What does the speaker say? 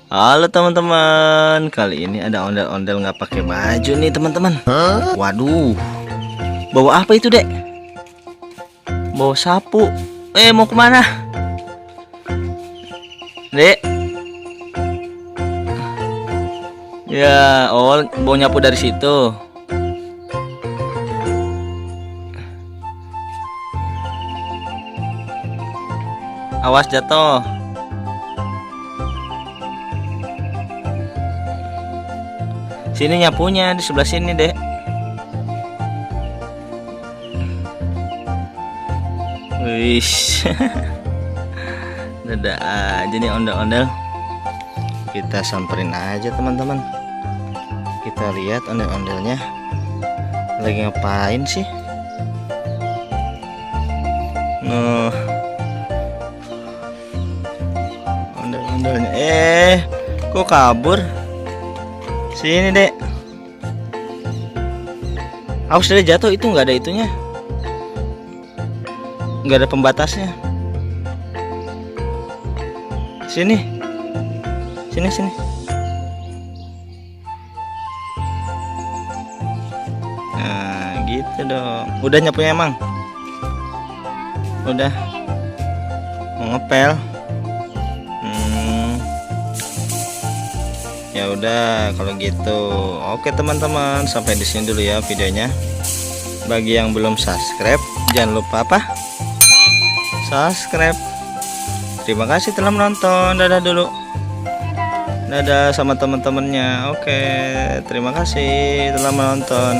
Halo teman-teman, kali ini ada ondel-ondel nggak pakai baju nih teman-teman. Waduh, bawa apa itu dek? Bawa sapu. Mau kemana? Dek? Ya, oh bawa nyapu dari situ. Awas jatuh. Sini nyapunya di sebelah sini dek. Wis, dadah aja nih ondel-ondel. Kita samperin aja teman-teman. Kita lihat ondel-ondelnya lagi ngapain sih. Ondel-ondelnya kok kabur? Sini dek. Awas dari jatuh, itu nggak ada itunya, nggak ada pembatasnya. Sini, sini, sini. Nah gitu dong. Udah nyapunya emang? Udah mau ngepel. Ya udah kalau gitu. Oke teman-teman, sampai di sini dulu ya videonya. Bagi yang belum subscribe, jangan lupa apa? Subscribe. Terima kasih telah menonton. Dadah dulu. Dadah sama teman-temannya. Oke, terima kasih telah menonton.